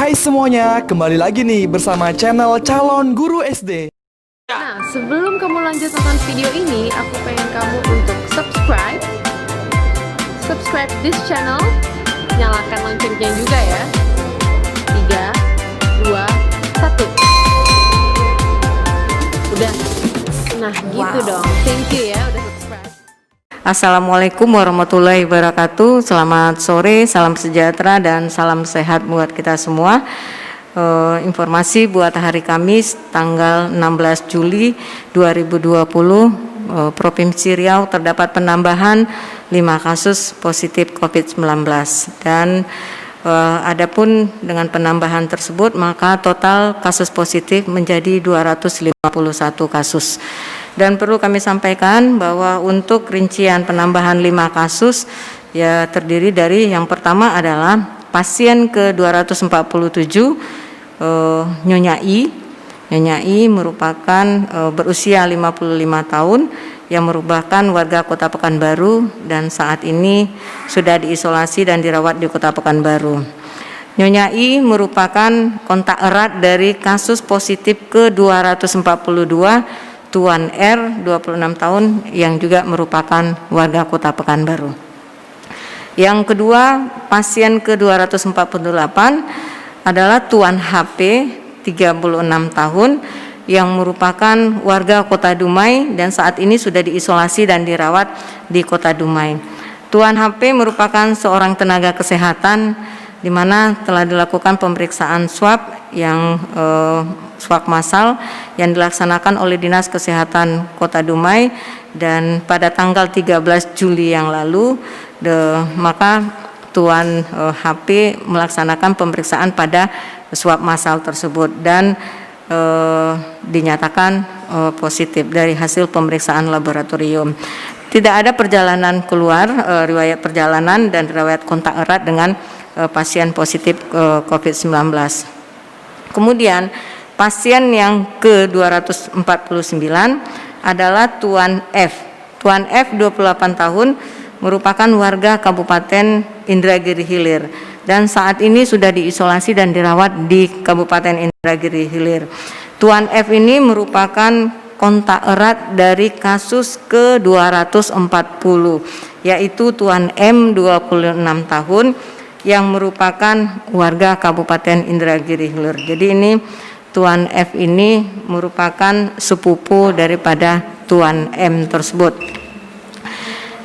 Hai semuanya, kembali lagi nih bersama channel Calon Guru SD. Nah, sebelum kamu lanjut nonton video ini, aku pengen kamu untuk subscribe this channel, nyalakan loncengnya juga ya. 3, 2, 1. Udah. Nah, gitu dong. Thank you ya udah subscribe. Assalamualaikum warahmatullahi wabarakatuh. Selamat sore, salam sejahtera dan salam sehat buat kita semua. Informasi buat hari Kamis tanggal 16 Juli 2020, Provinsi Riau terdapat penambahan 5 kasus positif COVID-19 dan adapun dengan penambahan tersebut maka total kasus positif menjadi 251 kasus. Dan perlu kami sampaikan bahwa untuk rincian penambahan 5 kasus ya terdiri dari yang pertama adalah pasien ke-247 Nyonya I. Nyonya I merupakan berusia 55 tahun yang merupakan warga Kota Pekanbaru dan saat ini sudah diisolasi dan dirawat di Kota Pekanbaru. Nyonya I merupakan kontak erat dari kasus positif ke-242 Tuan R, 26 tahun yang juga merupakan warga Kota Pekanbaru. Yang kedua, pasien ke-248 adalah Tuan HP, 36 tahun yang merupakan warga Kota Dumai dan saat ini sudah diisolasi dan dirawat di Kota Dumai. Tuan HP merupakan seorang tenaga kesehatan di mana telah dilakukan pemeriksaan swab yang swab massal yang dilaksanakan oleh Dinas Kesehatan Kota Dumai dan pada tanggal 13 Juli yang lalu maka Tuan HP melaksanakan pemeriksaan pada swab massal tersebut dan dinyatakan positif dari hasil pemeriksaan laboratorium. Tidak ada perjalanan keluar, riwayat perjalanan dan riwayat kontak erat dengan pasien positif COVID-19. Kemudian pasien yang ke-249 adalah Tuan F. Tuan F 28 tahun merupakan warga Kabupaten Indragiri Hilir dan saat ini sudah diisolasi dan dirawat di Kabupaten Indragiri Hilir. Tuan F ini merupakan kontak erat dari kasus ke-240 yaitu Tuan M 26 tahun yang merupakan warga Kabupaten Indragiri Hilir. Jadi ini Tuan F ini merupakan sepupu daripada Tuan M tersebut.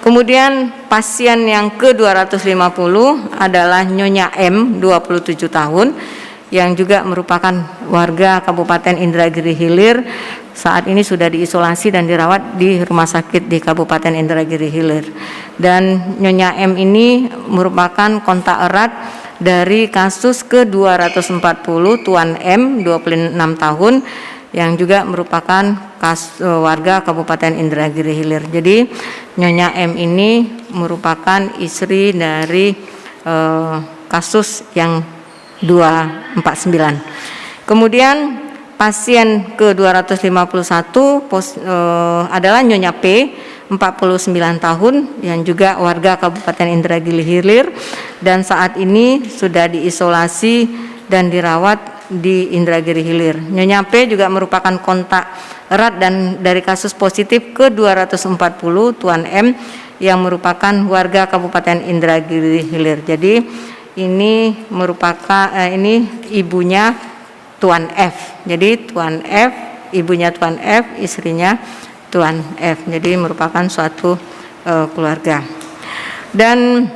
Kemudian pasien yang ke-250 adalah Nyonya M, 27 tahun yang juga merupakan warga Kabupaten Indragiri Hilir. Saat ini sudah diisolasi dan dirawat di rumah sakit di Kabupaten Indragiri Hilir. Dan Nyonya M ini merupakan kontak erat dari kasus ke-240 Tuan M, 26 tahun yang juga merupakan warga Kabupaten Indragiri Hilir. Jadi Nyonya M ini merupakan istri dari kasus yang 249. Kemudian pasien ke-251 adalah Nyonya P, 49 tahun yang juga warga Kabupaten Indragiri Hilir dan saat ini sudah diisolasi dan dirawat di Indragiri Hilir. Nyonya P juga merupakan kontak erat dan dari kasus positif ke-240 Tuan M yang merupakan warga Kabupaten Indragiri Hilir. Jadi ini merupakan ini ibunya Tuan F. Jadi Tuan F, ibunya Tuan F, istrinya Tuan F. Jadi merupakan suatu keluarga. Dan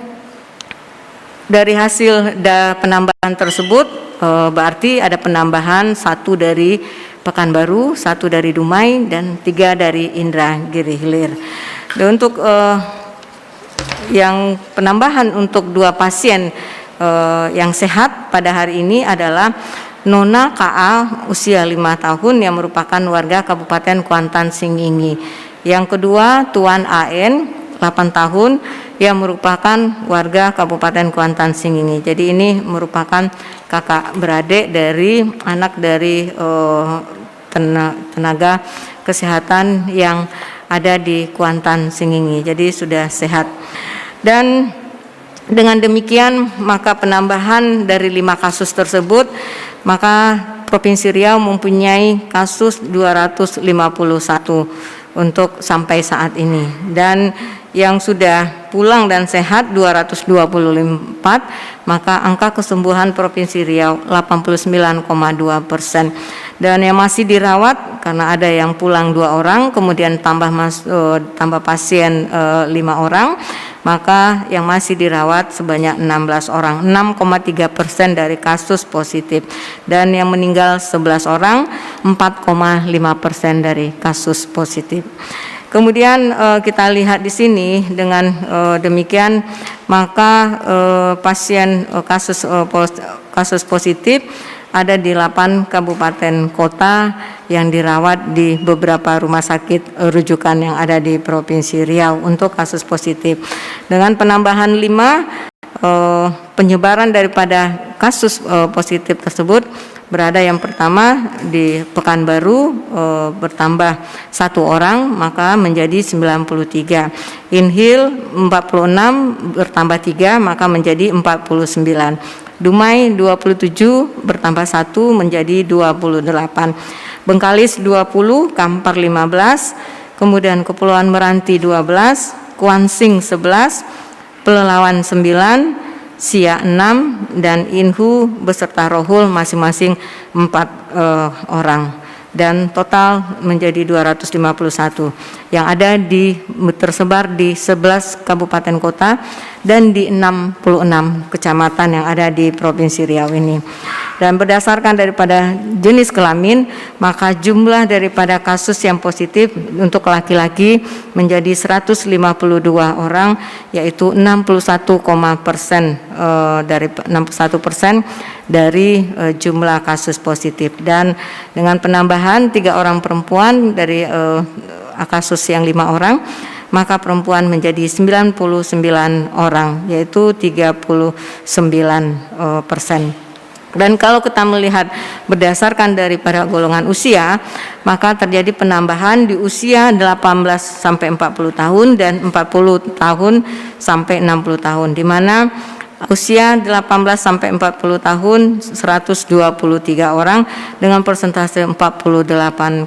dari hasil penambahan tersebut berarti ada penambahan 1 dari Pekanbaru, 1 dari Dumai dan 3 dari Indragiri Hilir. Dan untuk yang penambahan untuk 2 pasien yang sehat pada hari ini adalah Nona KA usia 5 tahun yang merupakan warga Kabupaten Kuantan Singingi. Yang kedua Tuan AN 8 tahun yang merupakan warga Kabupaten Kuantan Singingi. Jadi ini merupakan kakak beradik dari anak dari tenaga kesehatan yang ada di Kuantan Singingi. Jadi sudah sehat. Dan Dengan demikian, maka penambahan dari 5 kasus tersebut, maka Provinsi Riau mempunyai kasus 251 untuk sampai saat ini, dan yang sudah pulang dan sehat 224, maka angka kesembuhan Provinsi Riau 89,2%. Dan yang masih dirawat, karena ada yang pulang 2 orang, kemudian tambah pasien 5 orang, maka yang masih dirawat sebanyak 16 orang, 6,3% dari kasus positif, dan yang meninggal 11 orang, 4,5% dari kasus positif. Kemudian kita lihat di sini, dengan demikian maka pasien kasus positif ada di 8 kabupaten kota yang dirawat di beberapa rumah sakit rujukan yang ada di Provinsi Riau untuk kasus positif. Dengan penambahan 5, penyebaran daripada kasus positif tersebut berada yang pertama di Pekanbaru, bertambah 1 orang, maka menjadi 93. Inhil 46 bertambah 3, maka menjadi 49. Dumai 27 bertambah 1 menjadi 28. Bengkalis 20, Kampar 15, kemudian Kepulauan Meranti 12, Kuansing 11, Pelelawan 9, Siak 6, dan Inhu beserta Rohul masing-masing 4 orang, dan total menjadi 251 yang ada tersebar di 11 kabupaten kota dan di 66 kecamatan yang ada di Provinsi Riau ini. Dan berdasarkan daripada jenis kelamin, maka jumlah daripada kasus yang positif untuk laki-laki menjadi 152 orang, yaitu 61% dari jumlah kasus positif. Dan dengan penambahan 3 orang perempuan dari kasus yang 5 orang, maka perempuan menjadi 99 orang, yaitu 39%. Dan kalau kita melihat berdasarkan daripada golongan usia, maka terjadi penambahan di usia 18 sampai 40 tahun dan 40 tahun sampai 60 tahun, di mana usia 18 sampai 40 tahun 123 orang dengan persentase 48,8%.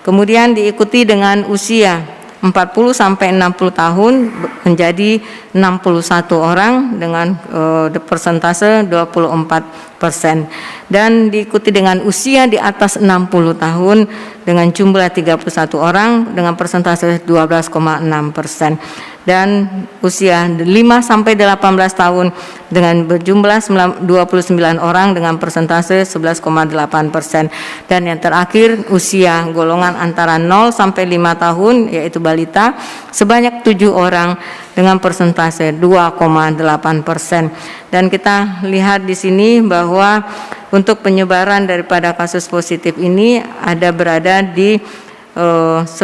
Kemudian diikuti dengan usia 40 sampai 60 tahun menjadi 61 orang dengan persentase 24%, dan diikuti dengan usia di atas 60 tahun dengan jumlah 31 orang dengan persentase 12,6%, dan usia 5 sampai 18 tahun dengan berjumlah 29 orang dengan persentase 11,8%, dan yang terakhir usia golongan antara 0 sampai 5 tahun yaitu balita sebanyak 7 orang dengan persentase 2,8%. Dan kita lihat di sini bahwa untuk penyebaran daripada kasus positif ini ada berada di 9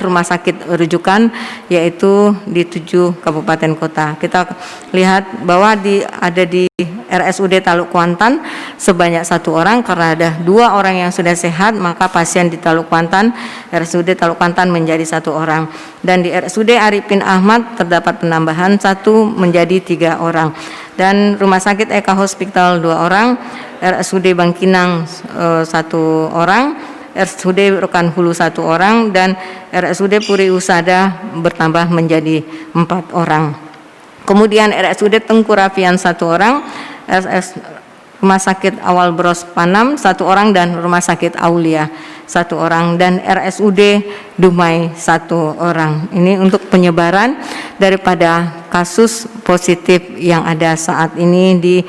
rumah sakit rujukan, yaitu di 7 kabupaten kota. Kita lihat bahwa ada di RSUD Taluk Kuantan sebanyak 1 orang, karena ada 2 orang yang sudah sehat, maka pasien di Taluk Kuantan, RSUD Taluk Kuantan menjadi 1 orang. Dan di RSUD Arifin Ahmad terdapat penambahan 1 menjadi 3 orang. Dan Rumah Sakit Eka Hospital 2 orang, RSUD Bangkinang 1 orang, RSUD Rokan Hulu 1 orang, dan RSUD Puri Husada bertambah menjadi 4 orang. Kemudian RSUD Tengku Rafian 1 orang, Rumah Sakit Awal Bros Panam 1 orang, dan Rumah Sakit Aulia 1 orang, dan RSUD Dumai 1 orang. Ini untuk penyebaran daripada kasus positif yang ada saat ini di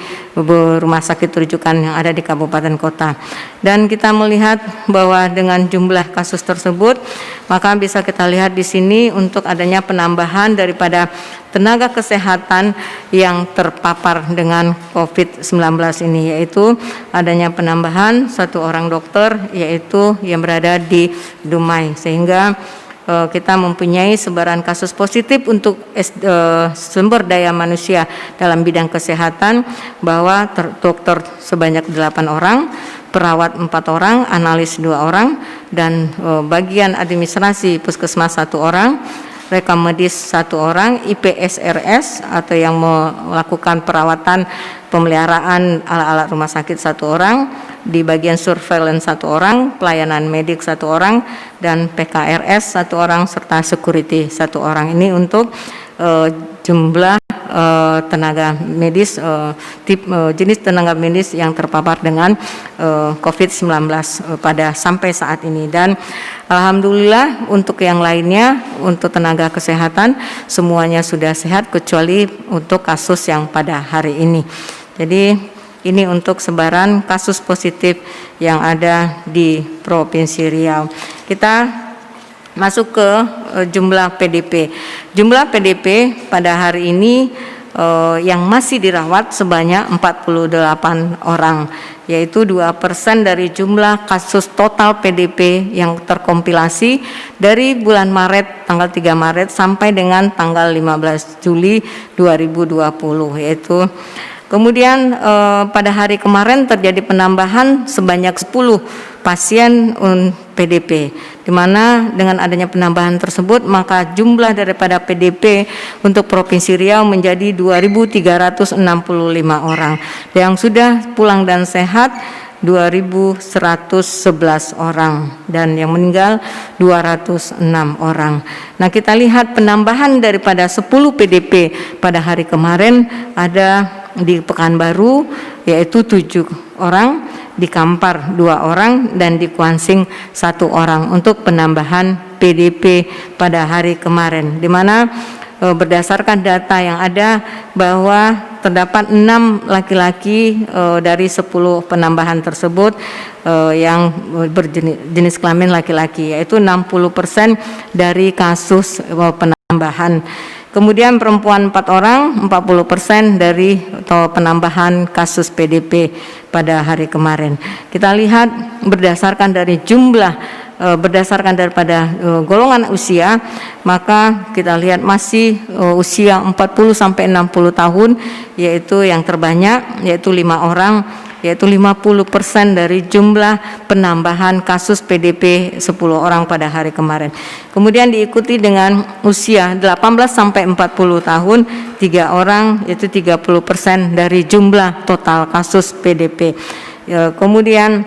rumah sakit rujukan yang ada di kabupaten kota. Dan kita melihat bahwa dengan jumlah kasus tersebut, maka bisa kita lihat di sini untuk adanya penambahan daripada tenaga kesehatan yang terpapar dengan COVID-19 ini, yaitu adanya penambahan 1 orang dokter, yaitu yang berada di Dumai, sehingga kita mempunyai sebaran kasus positif untuk sumber daya manusia dalam bidang kesehatan, bahwa dokter sebanyak 8 orang, perawat 4 orang, analis 2 orang, dan bagian administrasi puskesmas 1 orang, rekam medis 1 orang, IPSRS atau yang melakukan perawatan pemeliharaan alat-alat rumah sakit 1 orang, di bagian surveillance 1 orang, pelayanan medik 1 orang, dan PKRS 1 orang, serta security 1 orang. Ini untuk jumlah tenaga medis, jenis tenaga medis yang terpapar dengan COVID-19 pada sampai saat ini. Dan alhamdulillah untuk yang lainnya, untuk tenaga kesehatan semuanya sudah sehat kecuali untuk kasus yang pada hari ini. Jadi ini untuk sebaran kasus positif yang ada di Provinsi Riau. Kita masuk ke jumlah PDP. Jumlah PDP pada hari ini yang masih dirawat sebanyak 48 orang, yaitu 2% dari jumlah kasus total PDP yang terkompilasi dari bulan Maret, tanggal 3 Maret sampai dengan tanggal 15 Juli 2020, yaitu kemudian pada hari kemarin terjadi penambahan sebanyak 10 pasien PDP, di mana dengan adanya penambahan tersebut maka jumlah daripada PDP untuk Provinsi Riau menjadi 2.365 orang, yang sudah pulang dan sehat 2.111 orang, dan yang meninggal 206 orang. Nah, kita lihat penambahan daripada 10 PDP pada hari kemarin ada di Pekanbaru yaitu 7 orang, di Kampar 2 orang, dan di Kuansing 1 orang untuk penambahan PDP pada hari kemarin, di mana berdasarkan data yang ada bahwa terdapat 6 laki-laki dari 10 penambahan tersebut yang berjenis kelamin laki-laki, yaitu 60% dari kasus penambahan. Kemudian perempuan 4 orang, 40% dari penambahan kasus PDP pada hari kemarin. Kita lihat berdasarkan dari jumlah, berdasarkan daripada golongan usia, maka kita lihat masih usia 40 sampai 60 tahun yaitu yang terbanyak, yaitu 5 orang, yaitu 50% dari jumlah penambahan kasus PDP 10 orang pada hari kemarin. Kemudian diikuti dengan usia 18 sampai 40 tahun 3 orang, yaitu 30% dari jumlah total kasus PDP. Kemudian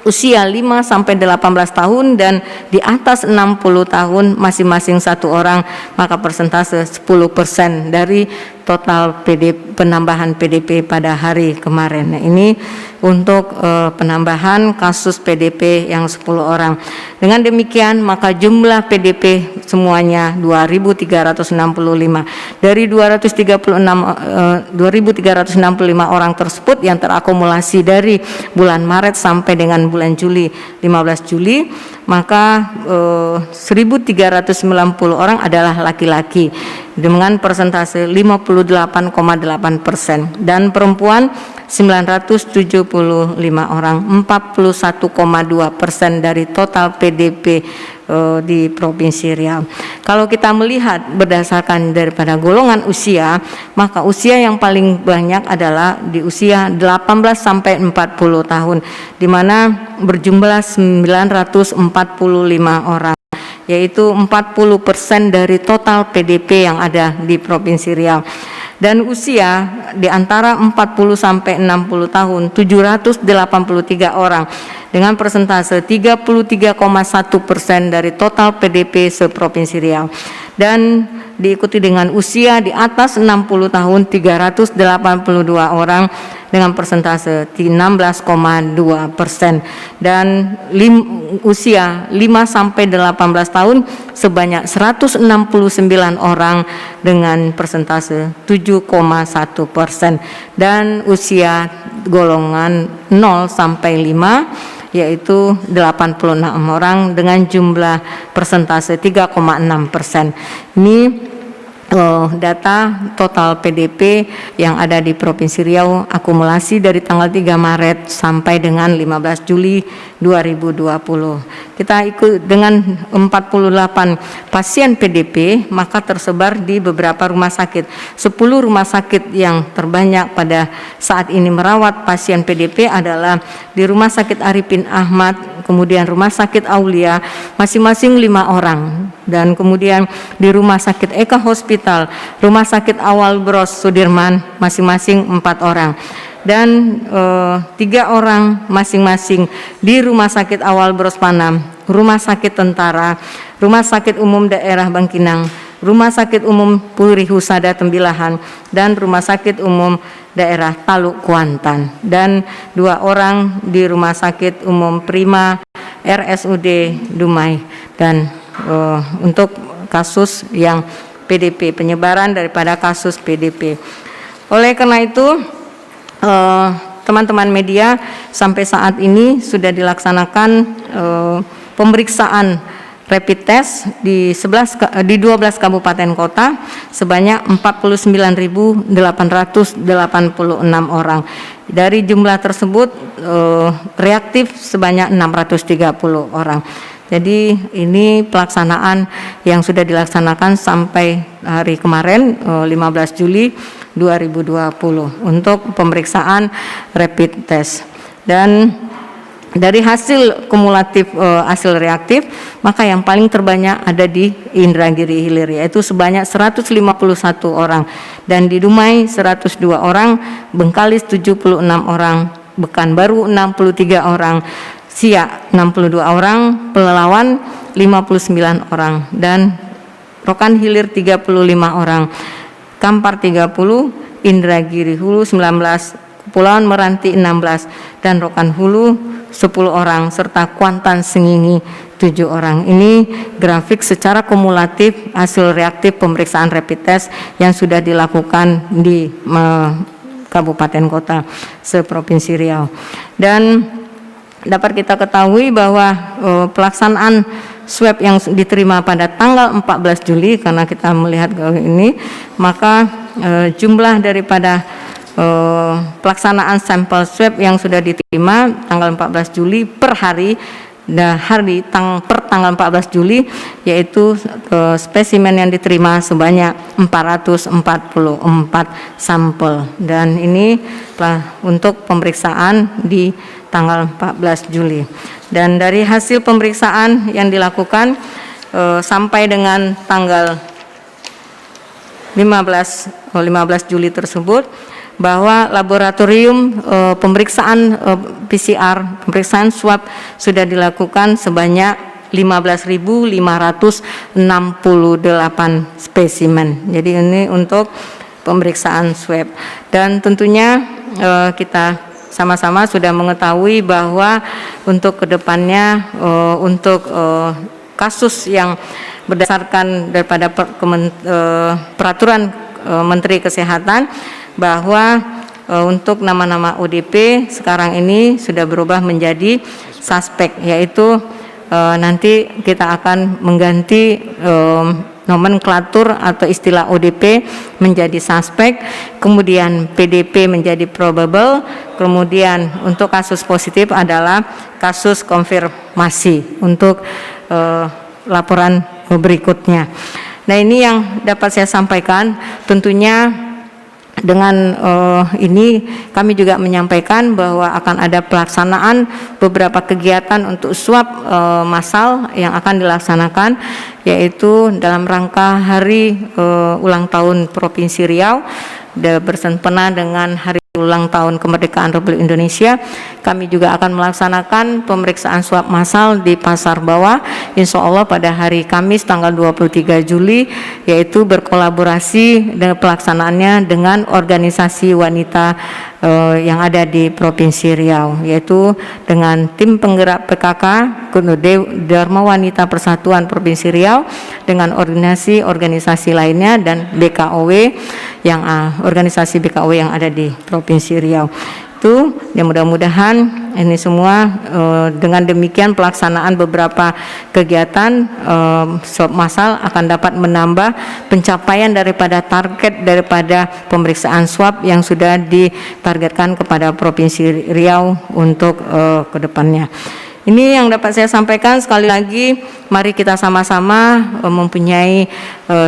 usia 5 sampai 18 tahun dan di atas 60 tahun masing-masing 1 orang, maka persentase 10% dari total penambahan PDP pada hari kemarin. Nah, ini untuk penambahan kasus PDP yang 10 orang. Dengan demikian maka jumlah PDP semuanya 2.365. Dari 2.365 orang tersebut yang terakumulasi dari bulan Maret sampai dengan bulan Juli, 15 Juli, maka 1.390 orang adalah laki-laki dengan persentase 58,8% dan perempuan 975 orang, 41,2% dari total PDP di Provinsi Riau. Kalau kita melihat berdasarkan daripada golongan usia, maka usia yang paling banyak adalah di usia 18 sampai 40 tahun, di mana berjumlah 945 orang, yaitu 40% dari total PDP yang ada di Provinsi Riau. Dan usia di antara 40 sampai 60 tahun 783 orang dengan persentase 33,1% dari total PDP se-Provinsi Riau. Dan diikuti dengan usia di atas 60 tahun 382 orang dengan persentase 16,2%, dan usia 5 sampai 18 tahun sebanyak 169 orang dengan persentase 7,1%, dan usia golongan 0 sampai 5 yaitu 86 orang dengan jumlah persentase 3,6%. Ini data total PDP yang ada di Provinsi Riau akumulasi dari tanggal 3 Maret sampai dengan 15 Juli 2020. Kita ikut dengan 48 pasien PDP, maka tersebar di beberapa rumah sakit. 10 rumah sakit yang terbanyak pada saat ini merawat pasien PDP adalah di Rumah Sakit Arifin Ahmad, kemudian Rumah Sakit Aulia, masing-masing 5 orang. Dan kemudian di Rumah Sakit Eka Hospital, Rumah Sakit Awal Bros Sudirman, masing-masing 4 orang. Dan 3 orang masing-masing di Rumah Sakit Awal Bros Panam, Rumah Sakit Tentara, Rumah Sakit Umum Daerah Bangkinang, Rumah Sakit Umum Puri Husada Tembilahan, dan Rumah Sakit Umum Daerah Taluk Kuantan, dan 2 orang di Rumah Sakit Umum Prima RSUD Dumai. Dan untuk kasus yang PDP, penyebaran daripada kasus PDP. Oleh karena itu, teman-teman media, sampai saat ini sudah dilaksanakan pemeriksaan rapid test di 12 kabupaten kota sebanyak 49.886 orang. Dari jumlah tersebut reaktif sebanyak 630 orang. Jadi ini pelaksanaan yang sudah dilaksanakan sampai hari kemarin 15 Juli 2020 untuk pemeriksaan rapid test. Dan dari hasil kumulatif hasil reaktif, maka yang paling terbanyak ada di Indragiri Hilir, yaitu sebanyak 151 orang, dan di Dumai 102 orang, Bengkalis 76 orang, Pekanbaru 63 orang, Siak 62 orang, Pelalawan 59 orang, dan Rokan Hilir 35 orang, Kampar 30, Indragiri Hulu 19, Kepulauan Meranti 16, dan Rokan Hulu 10 orang, serta Kuantan Sengingi 7 orang. Ini grafik secara kumulatif hasil reaktif pemeriksaan rapid test yang sudah dilakukan di kabupaten kota seprovinsi Riau. Dan dapat kita ketahui bahwa pelaksanaan swab yang diterima pada tanggal 14 Juli, karena kita melihat ini, maka jumlah daripada pelaksanaan sampel swab yang sudah diterima tanggal 14 Juli per hari, per tanggal 14 Juli, yaitu spesimen yang diterima sebanyak 444 sampel, dan ini untuk pemeriksaan di tanggal 14 Juli. Dan dari hasil pemeriksaan yang dilakukan sampai dengan tanggal 15 Juli tersebut, bahwa laboratorium pemeriksaan PCR, pemeriksaan swab sudah dilakukan sebanyak 15.568 spesimen. Jadi ini untuk pemeriksaan swab. Dan tentunya kita sama-sama sudah mengetahui bahwa untuk kedepannya untuk kasus yang berdasarkan daripada peraturan Menteri Kesehatan, bahwa untuk nama-nama ODP sekarang ini sudah berubah menjadi suspek, yaitu nanti kita akan mengganti nomenklatur atau istilah ODP menjadi suspek, kemudian PDP menjadi probable, kemudian untuk kasus positif adalah kasus konfirmasi untuk laporan berikutnya. Nah, ini yang dapat saya sampaikan. Tentunya dengan ini kami juga menyampaikan bahwa akan ada pelaksanaan beberapa kegiatan untuk swab massal yang akan dilaksanakan, yaitu dalam rangka hari ulang tahun Provinsi Riau bersempena dengan hari ulang tahun kemerdekaan Republik Indonesia. Kami juga akan melaksanakan pemeriksaan swab massal di Pasar Bawah, insya Allah pada hari Kamis tanggal 23 Juli, yaitu berkolaborasi dengan pelaksanaannya dengan organisasi wanita yang ada di Provinsi Riau, yaitu dengan tim penggerak PKK Dharma Wanita Persatuan Provinsi Riau dengan organisasi lainnya, dan BKOW yang organisasi BKOW yang ada di Provinsi Riau. Itu ya, mudah-mudahan ini semua dengan demikian pelaksanaan beberapa kegiatan swab massal akan dapat menambah pencapaian daripada target daripada pemeriksaan swab yang sudah ditargetkan kepada Provinsi Riau untuk kedepannya. Ini yang dapat saya sampaikan. Sekali lagi, mari kita sama-sama mempunyai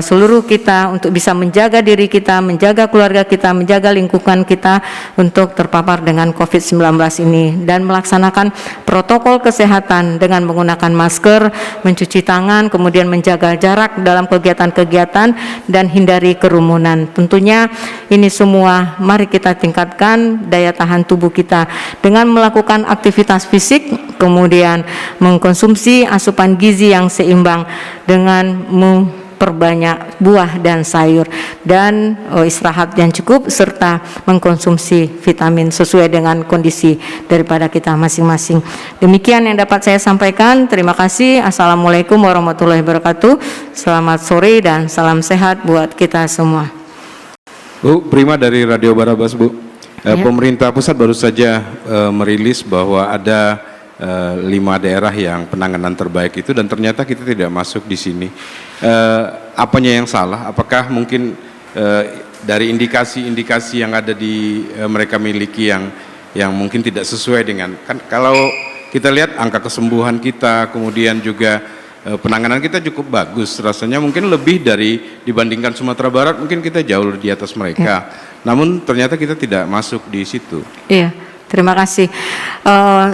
seluruh kita untuk bisa menjaga diri kita, menjaga keluarga kita, menjaga lingkungan kita untuk terpapar dengan COVID-19 ini, dan melaksanakan protokol kesehatan dengan menggunakan masker, mencuci tangan, kemudian menjaga jarak dalam kegiatan-kegiatan dan hindari kerumunan. Tentunya ini semua mari kita tingkatkan daya tahan tubuh kita dengan melakukan aktivitas fisik, kemudian mengkonsumsi asupan gizi yang seimbang dengan memperbanyak buah dan sayur, dan istirahat yang cukup, serta mengkonsumsi vitamin sesuai dengan kondisi daripada kita masing-masing. Demikian yang dapat saya sampaikan. Terima kasih. Assalamualaikum warahmatullahi wabarakatuh. Selamat sore dan salam sehat buat kita semua. Bu, Prima dari Radio Barabas, Bu. Pemerintah pusat baru saja merilis bahwa ada 5 daerah yang penanganan terbaik itu, dan ternyata kita tidak masuk di sini. Apanya yang salah? Apakah mungkin dari indikasi-indikasi yang ada di mereka miliki yang mungkin tidak sesuai dengan, kan kalau kita lihat angka kesembuhan kita, kemudian juga penanganan kita cukup bagus, rasanya mungkin lebih dari dibandingkan Sumatera Barat, mungkin kita jauh di atas mereka. Namun ternyata kita tidak masuk di situ. Iya. Terima kasih.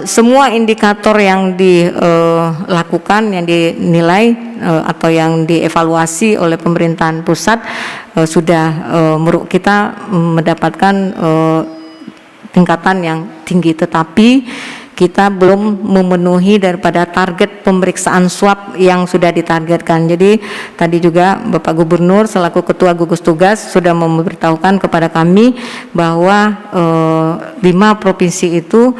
Semua indikator yang dilakukan, yang dinilai atau yang dievaluasi oleh pemerintahan pusat sudah kita mendapatkan tingkatan yang tinggi, tetapi kita belum memenuhi daripada target pemeriksaan swab yang sudah ditargetkan. Jadi tadi juga Bapak Gubernur selaku Ketua Gugus Tugas sudah memberitahukan kepada kami bahwa 5 provinsi itu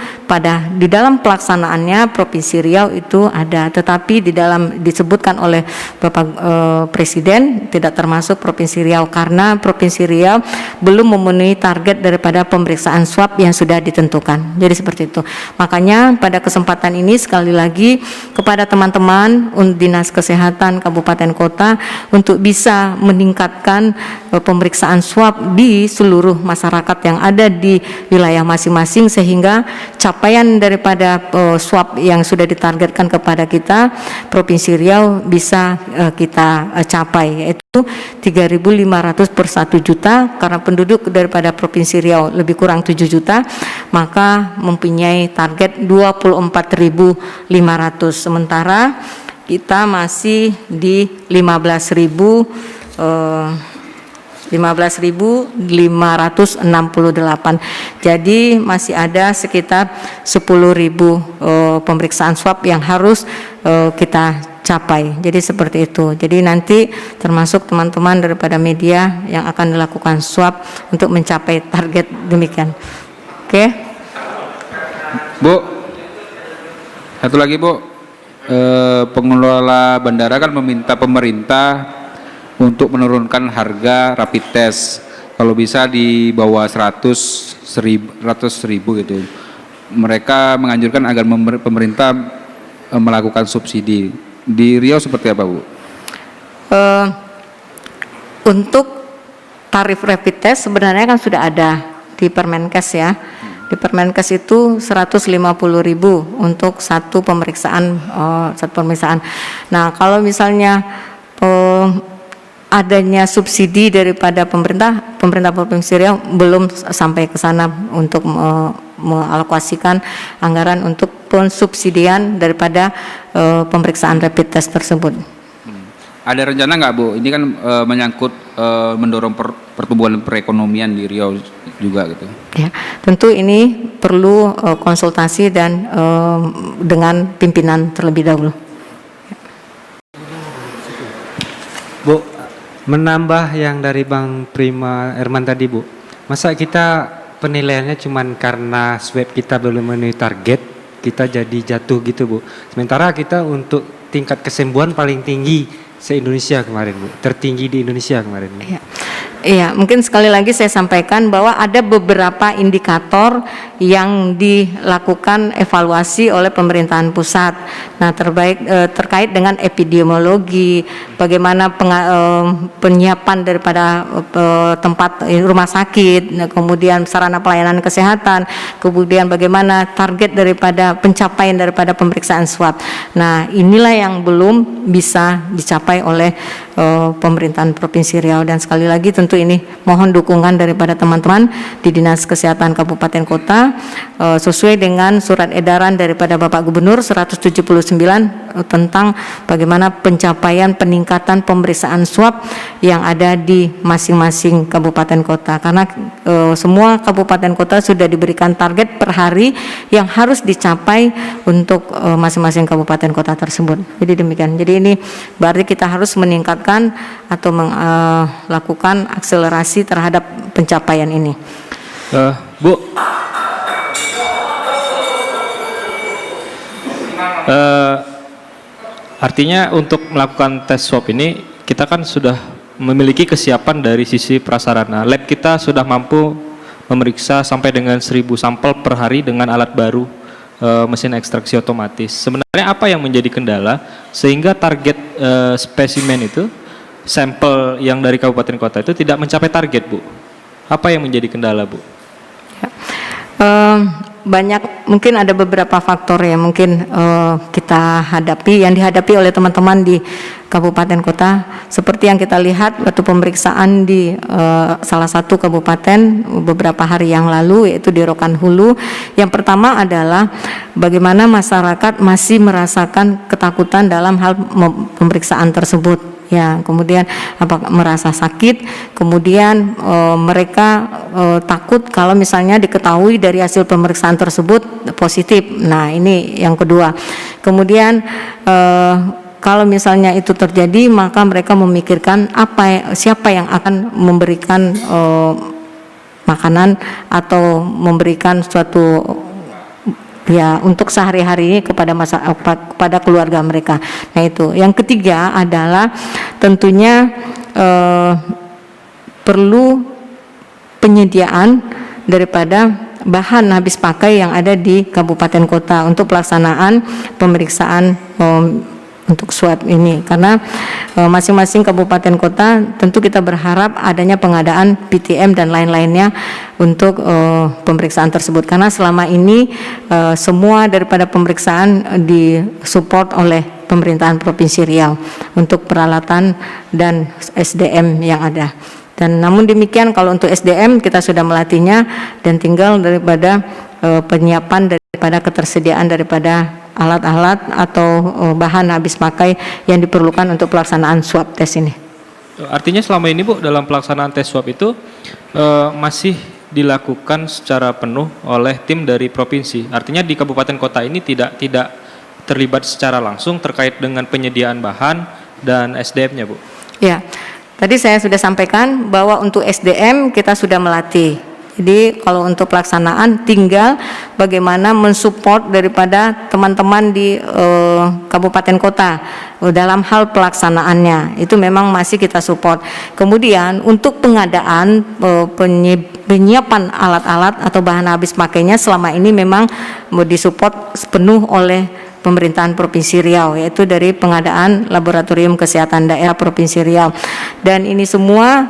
di dalam pelaksanaannya Provinsi Riau itu ada, tetapi di dalam disebutkan oleh Bapak Presiden tidak termasuk Provinsi Riau karena Provinsi Riau belum memenuhi target daripada pemeriksaan swab yang sudah ditentukan. Jadi seperti itu. Makanya pada kesempatan ini sekali lagi kepada teman-teman Dinas Kesehatan Kabupaten Kota untuk bisa meningkatkan pemeriksaan swab di seluruh masyarakat yang ada di wilayah masing-masing, sehingga capaian daripada swab yang sudah ditargetkan kepada kita Provinsi Riau bisa kita capai, yaitu 3.500 per 1 juta. Karena penduduk daripada Provinsi Riau lebih kurang 7 juta, maka mempunyai target 24.500, sementara kita masih di 15.568. Jadi masih ada sekitar 10.000 pemeriksaan swab yang harus kita capai. Jadi seperti itu. Jadi nanti termasuk teman-teman daripada media yang akan dilakukan swab untuk mencapai target demikian. Oke. Bu, satu lagi Bu, pengelola bandara kan meminta pemerintah untuk menurunkan harga rapid test, kalau bisa di bawah 100.000 gitu. Mereka menganjurkan agar pemerintah melakukan subsidi. Di Riau seperti apa Bu? Untuk tarif rapid test sebenarnya kan sudah ada di Permenkes ya. Di Permenkes itu 150.000 untuk satu pemeriksaan. Nah, kalau misalnya adanya subsidi daripada pemerintah Provinsi Riau belum sampai ke sana untuk mengalokasikan anggaran untuk pensubsidian daripada pemeriksaan rapid test tersebut. Ada rencana nggak Bu? Ini kan menyangkut mendorong pertumbuhan perekonomian di Riau juga gitu. Ya, tentu ini perlu konsultasi dan dengan pimpinan terlebih dahulu. Bu, menambah yang dari Bang Prima Herman tadi Bu, masa kita penilaiannya cuman karena swab kita belum memenuhi target, kita jadi jatuh gitu Bu. Sementara kita untuk tingkat kesembuhan paling tinggi se-Indonesia kemarin Bu, tertinggi di Indonesia kemarin. Ya. Iya, mungkin sekali lagi saya sampaikan bahwa ada beberapa indikator yang dilakukan evaluasi oleh pemerintahan pusat. Nah, terkait dengan epidemiologi, bagaimana penyiapan daripada tempat rumah sakit, kemudian sarana pelayanan kesehatan, kemudian bagaimana target daripada pencapaian daripada pemeriksaan swab. Nah, inilah yang belum bisa dicapai oleh pemerintahan Provinsi Riau, dan sekali lagi tentu ini mohon dukungan daripada teman-teman di Dinas Kesehatan Kabupaten Kota sesuai dengan surat edaran daripada Bapak Gubernur 179 tentang bagaimana pencapaian peningkatan pemeriksaan swab yang ada di masing-masing kabupaten kota, karena semua kabupaten kota sudah diberikan target per hari yang harus dicapai untuk masing-masing kabupaten kota tersebut. Jadi demikian. Jadi ini berarti kita harus meningkatkan atau melakukan akselerasi terhadap pencapaian ini. Bu, artinya untuk melakukan tes swab ini kita kan sudah memiliki kesiapan dari sisi prasarana. Lab kita sudah mampu memeriksa sampai dengan 1000 sampel per hari dengan alat baru, mesin ekstraksi otomatis. Sebenarnya apa yang menjadi kendala sehingga target spesimen itu, sampel yang dari kabupaten kota itu tidak mencapai target, Bu? Apa yang menjadi kendala, Bu? Ya. Banyak, mungkin ada beberapa faktor yang mungkin kita hadapi, yang dihadapi oleh teman-teman di kabupaten kota, seperti yang kita lihat waktu pemeriksaan di salah satu kabupaten beberapa hari yang lalu, yaitu di Rokan Hulu. Yang pertama adalah bagaimana masyarakat masih merasakan ketakutan dalam hal pemeriksaan tersebut. Ya, kemudian merasa sakit, kemudian mereka takut kalau misalnya diketahui dari hasil pemeriksaan tersebut positif. Nah, ini yang kedua. Kemudian kalau misalnya itu terjadi, maka mereka memikirkan siapa yang akan memberikan makanan atau memberikan suatu ya untuk sehari-hari kepada keluarga mereka. Nah, itu. Yang ketiga adalah tentunya perlu penyediaan daripada bahan habis pakai yang ada di kabupaten kota untuk pelaksanaan pemeriksaan untuk swab ini, karena masing-masing kabupaten kota tentu kita berharap adanya pengadaan PTM dan lain-lainnya untuk pemeriksaan tersebut, karena selama ini semua daripada pemeriksaan disupport oleh pemerintahan Provinsi Riau untuk peralatan dan SDM yang ada. Dan namun demikian kalau untuk SDM kita sudah melatihnya dan tinggal daripada penyiapan daripada ketersediaan daripada alat-alat atau bahan habis pakai yang diperlukan untuk pelaksanaan swab tes ini. Artinya selama ini, Bu, dalam pelaksanaan tes swab itu masih dilakukan secara penuh oleh tim dari provinsi. Artinya di kabupaten kota ini tidak terlibat secara langsung terkait dengan penyediaan bahan dan SDM-nya, Bu. Ya, tadi saya sudah sampaikan bahwa untuk SDM kita sudah melatih. Jadi kalau untuk pelaksanaan tinggal bagaimana mensupport daripada teman-teman di kabupaten kota dalam hal pelaksanaannya, itu memang masih kita support. Kemudian untuk pengadaan penyiapan alat-alat atau bahan habis pakainya selama ini memang disupport sepenuh oleh pemerintahan Provinsi Riau, yaitu dari pengadaan laboratorium kesehatan daerah Provinsi Riau. Dan ini semua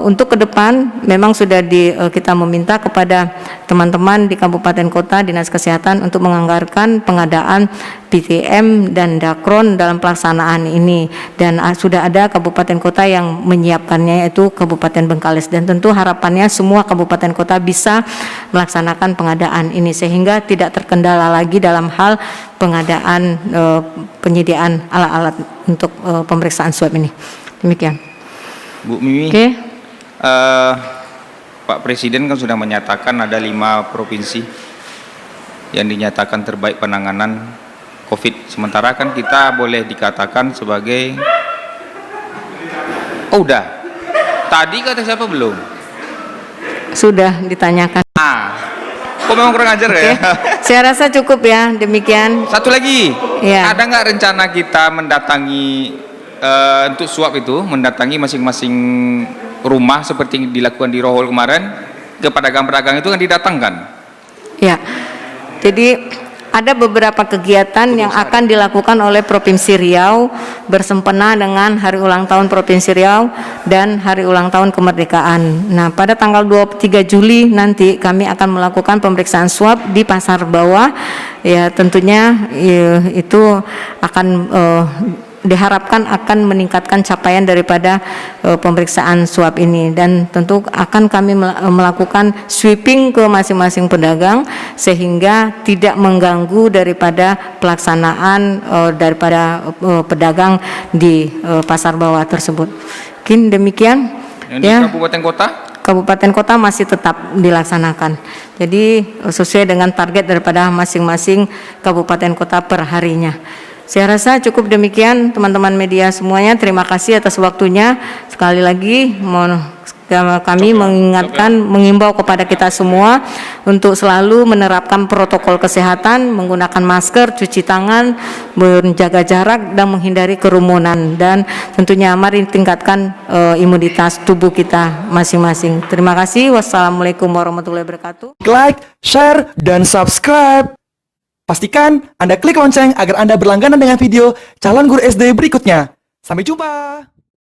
untuk ke depan memang sudah kita meminta kepada teman-teman di kabupaten kota, dinas kesehatan untuk menganggarkan pengadaan PTM dan Dakron dalam pelaksanaan ini, dan sudah ada kabupaten kota yang menyiapkannya, yaitu Kabupaten Bengkalis, dan tentu harapannya semua kabupaten kota bisa melaksanakan pengadaan ini sehingga tidak terkendala lagi dalam hal pengadaan penyediaan alat-alat untuk pemeriksaan swab ini. Demikian. Bu Mimi, Oke. Pak Presiden kan sudah menyatakan ada 5 provinsi yang dinyatakan terbaik penanganan COVID. Sementara kan kita boleh dikatakan sebagai udah. Tadi kata siapa belum? Sudah ditanyakan. Kok memang kurang ajar ya? Saya rasa cukup ya, demikian. Satu lagi, Ya. ada nggak rencana kita mendatangi untuk swab itu, mendatangi masing-masing rumah seperti yang dilakukan di Rohol kemarin, ke pedagang-pedagang itu kan didatangkan. Ya, jadi ada beberapa kegiatan yang akan dilakukan oleh Provinsi Riau bersempena dengan Hari Ulang Tahun Provinsi Riau dan Hari Ulang Tahun Kemerdekaan. Nah, pada tanggal 23 Juli nanti kami akan melakukan pemeriksaan swab di Pasar Bawah. Ya, tentunya itu akan diharapkan akan meningkatkan capaian daripada pemeriksaan swab ini, dan tentu akan kami melakukan sweeping ke masing-masing pedagang sehingga tidak mengganggu daripada pelaksanaan daripada pedagang di pasar bawah tersebut. Mungkin demikian. Yang di kabupaten kota? Kabupaten kota masih tetap dilaksanakan. Jadi sesuai dengan target daripada masing-masing kabupaten kota per harinya. Saya rasa cukup demikian teman-teman media semuanya. Terima kasih atas waktunya. Sekali lagi kami mengimbau kepada kita semua untuk selalu menerapkan protokol kesehatan, menggunakan masker, cuci tangan, menjaga jarak dan menghindari kerumunan, dan tentunya mari tingkatkan imunitas tubuh kita masing-masing. Terima kasih. Wassalamualaikum warahmatullahi wabarakatuh. Like, share, dan subscribe. Pastikan Anda klik lonceng agar Anda berlangganan dengan video calon guru SD berikutnya. Sampai jumpa.